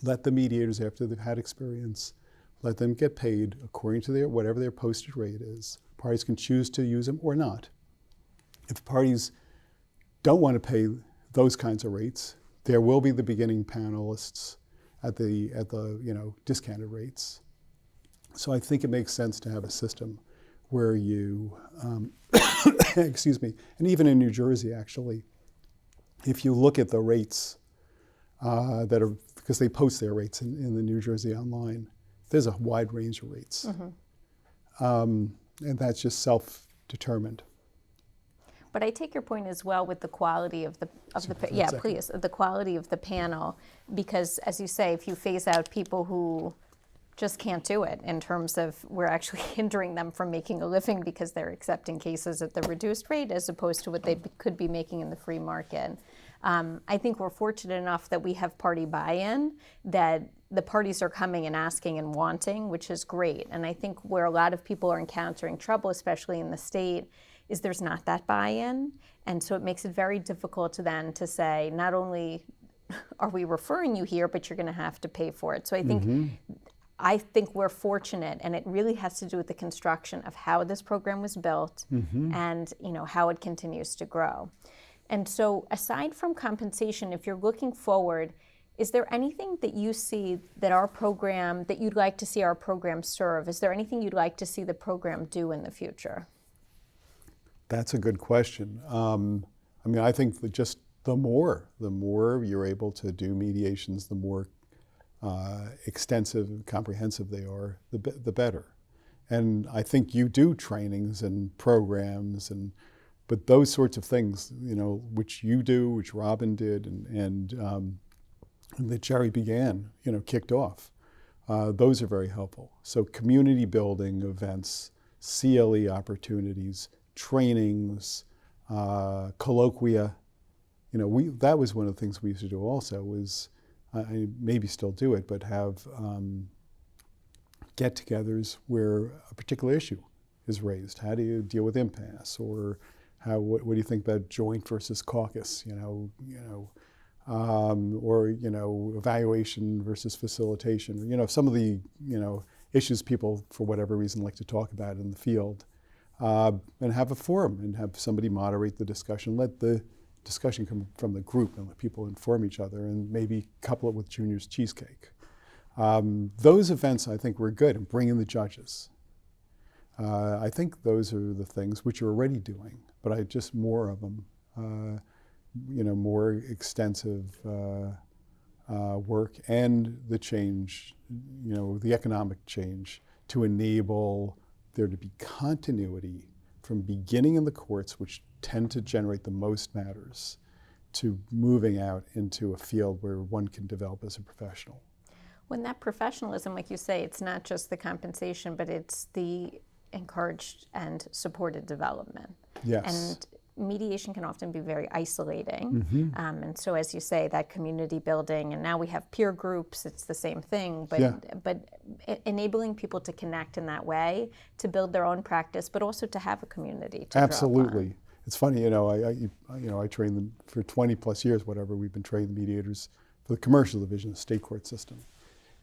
Let the mediators, after they've had experience, let them get paid according to whatever their posted rate is. Parties can choose to use them or not. If parties don't want to pay those kinds of rates, there will be the beginning panelists at the discounted rates. So I think it makes sense to have a system where you, excuse me, and even in New Jersey actually, if you look at the rates that are, because they post their rates in the New Jersey Online, there's a wide range of rates. And that's just self-determined. But I take your point as well with the quality of the quality of the panel, because as you say, if you phase out people who just can't do it in terms of we're actually hindering them from making a living because they're accepting cases at the reduced rate as opposed to what they could be making in the free market. I think we're fortunate enough that we have party buy-in, that the parties are coming and asking and wanting, which is great. And I think where a lot of people are encountering trouble, especially in the state, is there's not that buy-in. And so it makes it very difficult to then to say, not only are we referring you here, but you're going to have to pay for it. So I think we're fortunate, and it really has to do with the construction of how this program was built and how it continues to grow. And so aside from compensation, if you're looking forward, is there anything that you see that our program, that you'd like to see our program serve? Is there anything you'd like to see the program do in the future? That's a good question. I mean, I think that just the more you're able to do mediations, the more extensive and comprehensive they are, the better. And I think you do trainings and programs, but those sorts of things, which you do, which Robin did, and that Jerry began, kicked off, those are very helpful. So community building events, CLE opportunities, trainings, colloquia, that was one of the things we used to do also was, I maybe still do it, but have get-togethers where a particular issue is raised. How do you deal with impasse, or what do you think about joint versus caucus? Or evaluation versus facilitation. Some of the issues people, for whatever reason, like to talk about in the field, and have a forum and have somebody moderate the discussion. Let the discussion come from the group and let people inform each other, and maybe couple it with Junior's cheesecake. Those events, I think, were good, and bring in the judges. I think those are the things which you're already doing, but just more of them, more extensive work, and the change, the economic change to enable there to be continuity from beginning in the courts, which tend to generate the most matters, to moving out into a field where one can develop as a professional. When that professionalism, like you say, it's not just the compensation, but it's the encouraged and supported development. Yes. And mediation can often be very isolating. And so, as you say, that community building, and now we have peer groups, it's the same thing, but enabling people to connect in that way, to build their own practice, but also to have a community to Absolutely. draw upon. It's funny, I trained them for 20 plus years, whatever, we've been training mediators for the commercial division of the state court system.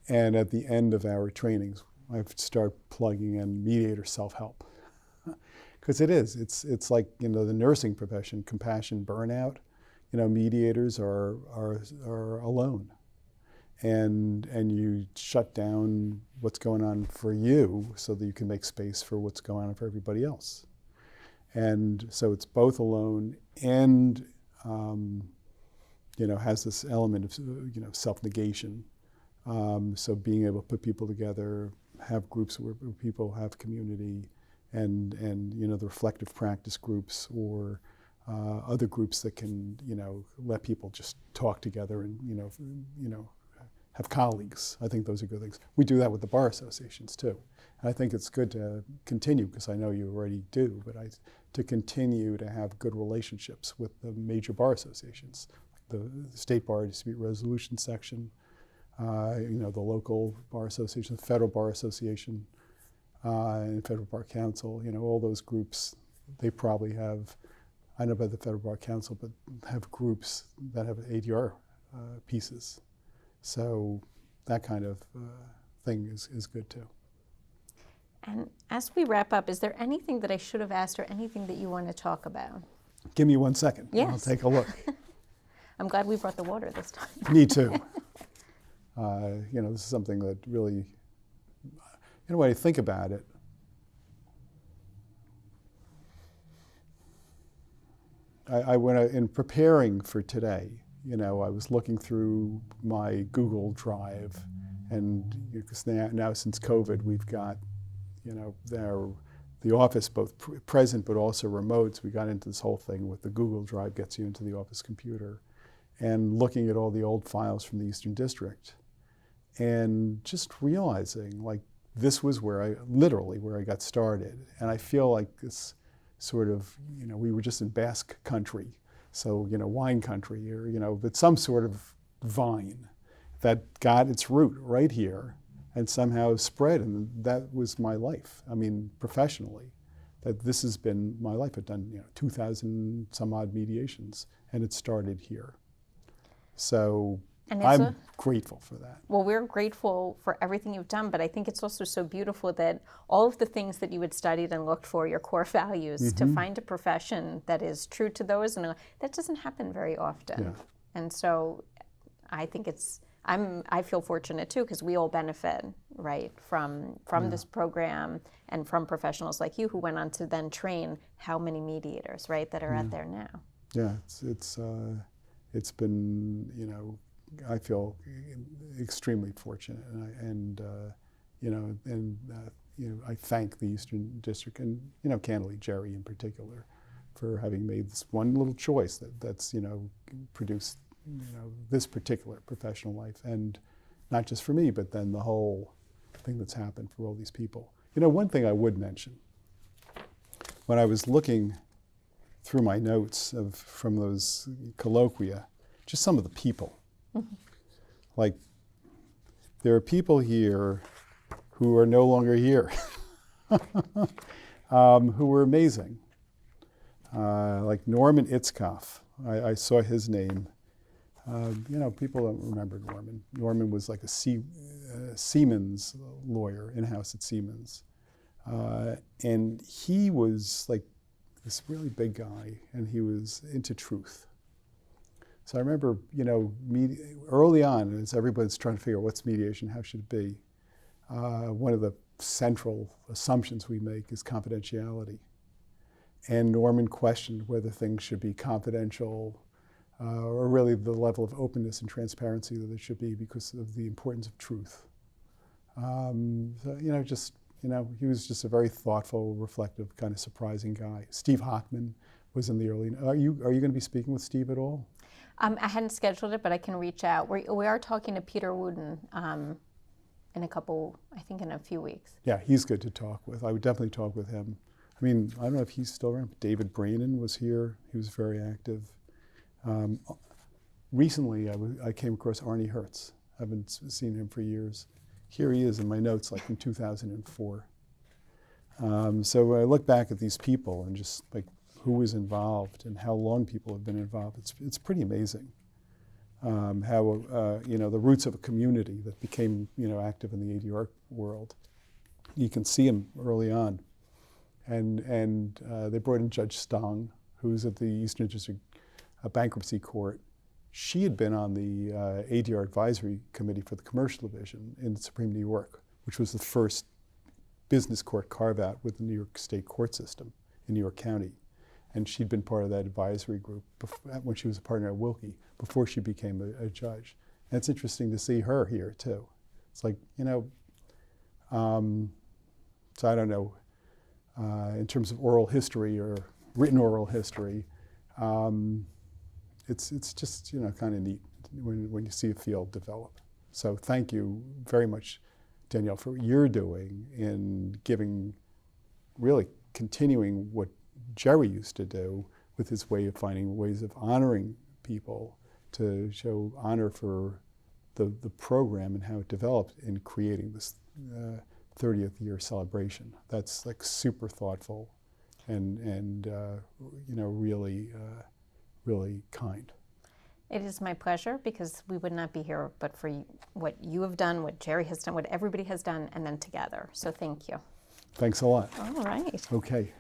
And at the end of our trainings, I've started plugging in mediator self-help. Because it's like, the nursing profession, compassion, burnout, mediators are alone. And you shut down what's going on for you so that you can make space for what's going on for everybody else. And so it's both alone and, has this element of, self-negation. So being able to put people together, have groups where people have community, and the reflective practice groups, or other groups that can, let people just talk together and, have colleagues. I think those are good things. We do that with the bar associations too. And I think it's good to continue, because I know you already do, but to continue to have good relationships with the major bar associations, like the State Bar Dispute Resolution Section, the local bar association, the Federal Bar Association, and Federal Bar Council, all those groups, they probably have, I don't know about the Federal Bar Council, but have groups that have ADR pieces. So that kind of thing is good too. And as we wrap up, is there anything that I should have asked, or anything that you want to talk about? Give me 1 second. Yes. I'll take a look. I'm glad we brought the water this time. Me too. This is something that really, when I think about it, in preparing for today, I was looking through my Google Drive, and because now since COVID, we've got, the office both present but also remote. So we got into this whole thing with the Google Drive gets you into the office computer, and looking at all the old files from the Eastern District, and just realizing, like, this was where I got started. And I feel like this sort of, we were just in Basque country, so, wine country, or, but some sort of vine that got its root right here and somehow spread. And that was my life. I mean, professionally, that this has been my life. I've done, 2,000 some odd mediations, and it started here. So I'm grateful for that. Well, we're grateful for everything you've done, but I think it's also so beautiful that all of the things that you had studied and looked for, your core values, to find a profession that is true to those, and that doesn't happen very often. Yeah. And so I think I feel fortunate too, because we all benefit, right, from this program, and from professionals like you who went on to then train how many mediators, right, that are out there now. Yeah, it's been, I feel extremely fortunate, I thank the Eastern District and, candidly Jerry in particular, for having made this one little choice that's produced, this particular professional life, and not just for me, but then the whole thing that's happened for all these people. One thing I would mention, when I was looking through my notes from those colloquia, just some of the people. Like, there are people here who are no longer here, who were amazing. Like Norman Itzkoff, I saw his name. People don't remember Norman. Norman was like a Siemens lawyer, in-house at Siemens. And he was like this really big guy, and he was into truth. So I remember, early on, as everybody's trying to figure out what's mediation, how should it be, one of the central assumptions we make is confidentiality. And Norman questioned whether things should be confidential, or really the level of openness and transparency that it should be because of the importance of truth. He was just a very thoughtful, reflective, kind of surprising guy. Steve Hockman was in the early. Are you going to be speaking with Steve at all? I hadn't scheduled it, but I can reach out. We are talking to Peter Wooden in a few weeks. Yeah, he's good to talk with. I would definitely talk with him. I mean, I don't know if he's still around. David Brannon was here. He was very active. Recently, I came across Arnie Hertz. I haven't seen him for years. Here he is in my notes, like in 2004. So when I look back at these people and just like who was involved and how long people have been involved, it's pretty amazing. How the roots of a community that became active in the ADR world. You can see them early on, and they brought in Judge Stong, who's at the Eastern District Bankruptcy Court. She had been on the ADR Advisory Committee for the Commercial Division in Supreme New York, which was the first business court carve-out with the New York State court system in New York County. And she'd been part of that advisory group when she was a partner at Wilkie, before she became a judge. And it's interesting to see her here, too. It's like, so I don't know, in terms of oral history or written oral history, it's just kind of neat when you see a field develop. So thank you very much, Danielle, for what you're doing in really continuing what Jerry used to do with his way of finding ways of honoring people, to show honor for the program and how it developed in creating this 30th year celebration. That's like super thoughtful and really kind. It is my pleasure, because we would not be here but for what you have done, what Jerry has done, what everybody has done, and then together. So thank you. Thanks a lot. All right. Okay.